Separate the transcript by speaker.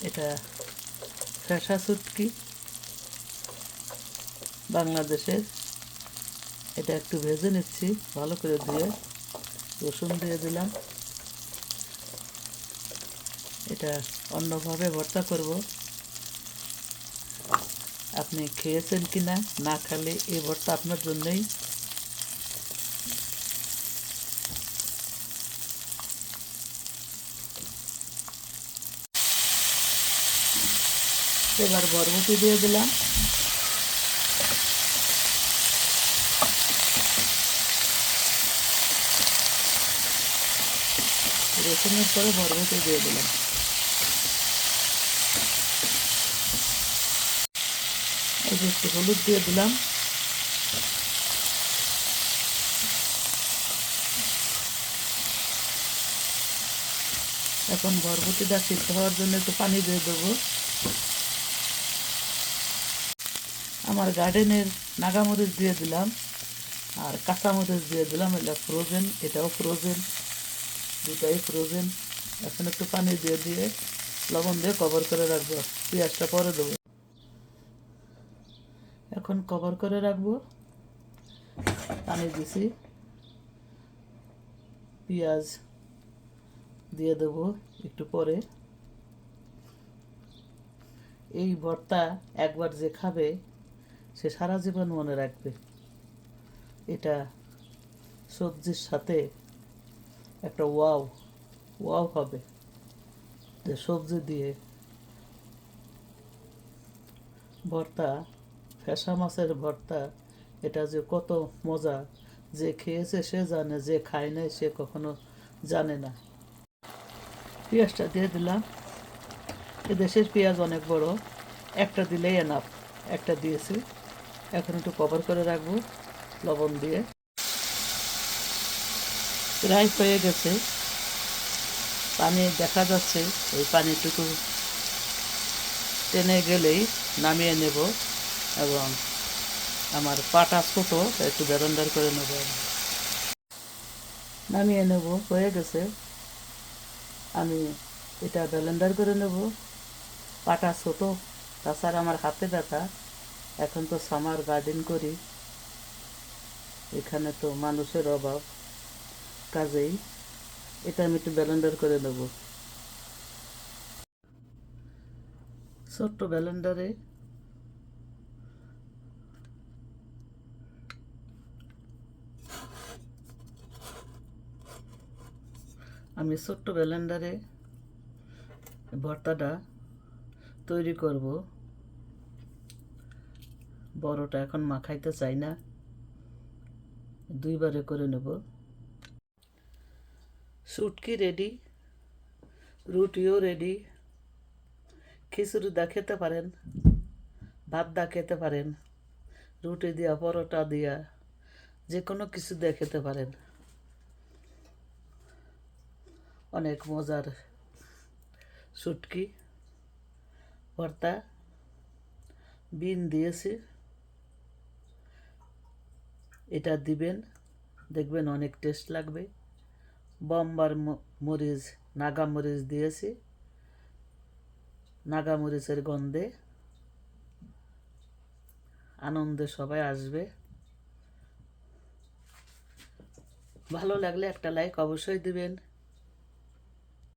Speaker 1: এটা ফ্যাসা শুটকি বাংলাদেশের। এটা একটু ভেজে নিচ্ছি ভালো করে ধুয়ে, রসুন দিয়ে দিলাম। এটা অন্যভাবে ভর্তা করব, আপনি খেয়েছেন কি না, না খেলে এই ভর্তা আপনার জন্যই। এবার বরবটি দিয়ে দিলাম। রসুনের পরে বরবটি দিয়ে দিলাম। একটু হলুদ দিয়ে দিলাম। এখন বরবটিটা সিদ্ধ হওয়ার জন্য একটু পানি দিয়ে দেবো। আমার গার্ডেনের নাগামরিচ দিয়ে দিলাম আর কাঁচামরিচ দিয়ে দিলাম। এটা ফ্রোজেন, এটাও ফ্রোজেন, দুটাই ফ্রোজেন। এখন একটু পানি দিয়ে দিয়ে লবণ দিয়ে কভার করে রাখবো, পেঁয়াজটা পরে দেবো। এখন কভার করে রাখবো, পানি দিছি, পেঁয়াজ দিয়ে দেবো একটু পরে। এই ভর্তা একবার যে খাবে সে সারা জীবন মনে রাখবে। এটা সবজির সাথে একটা ওয়াও ওয়াও হবে। যে সবজি দিয়ে ভর্তা, ফ্যাসা মাছের ভর্তা, এটা যে কত মজা, যে খেয়েছে সে জানে, যে খায় নাই সে কখনো জানে না। পেঁয়াজটা দিয়ে দিলাম। এ দেশের পেঁয়াজ অনেক বড়, একটা দিলেই এনাফ, একটা দিয়েছি। এখন একটু কভার করে রাখবো লবণ দিয়ে। প্রায় হয়ে গেছে, পানি দেখা যাচ্ছে, ওই পানিটুকু টেনে গেলেই নামিয়ে নেব। এবং আমার পাটা ছোটো, একটু ব্যালেন্ডার করে নেব, নামিয়ে নেব। হয়ে গেছে, আমি এটা ব্যালেন্ডার করে নেব। পাটা ছোটো, তাছাড়া আমার হাতে ব্যথা। এখন তো সামার গার্ডেন করি, এখানে তো মানুষের অভাব, কাজেই এটা আমি একটু ব্যালেন্ডার করে নেব। ছোট্ট ব্যালেন্ডারে ভর্তাটা তৈরি করব। বড়টা এখন মাখাইতে চাই না, দুইবারে করে নেব। শুটকি রেডি, রুটিও রেডি। খিচুড়ি দা খেতে পারেন, ভাত দা খেতে পারেন, রুটি দিয়া, পরোটা দিয়া, যে কোনো কিছু দিয়ে খেতে পারেন। অনেক মজার শুটকি ভর্তা, বিন দিয়েছি। এটা দিবেন, দেখবেন অনেক টেস্ট লাগবে। বোম্বার মরিচ, নাগা মরিচ দিয়েছি, নাগা মরিচের গন্ধে আনন্দে সবাই আসবে। ভালো লাগলে একটা লাইক অবশ্যই দিবেন।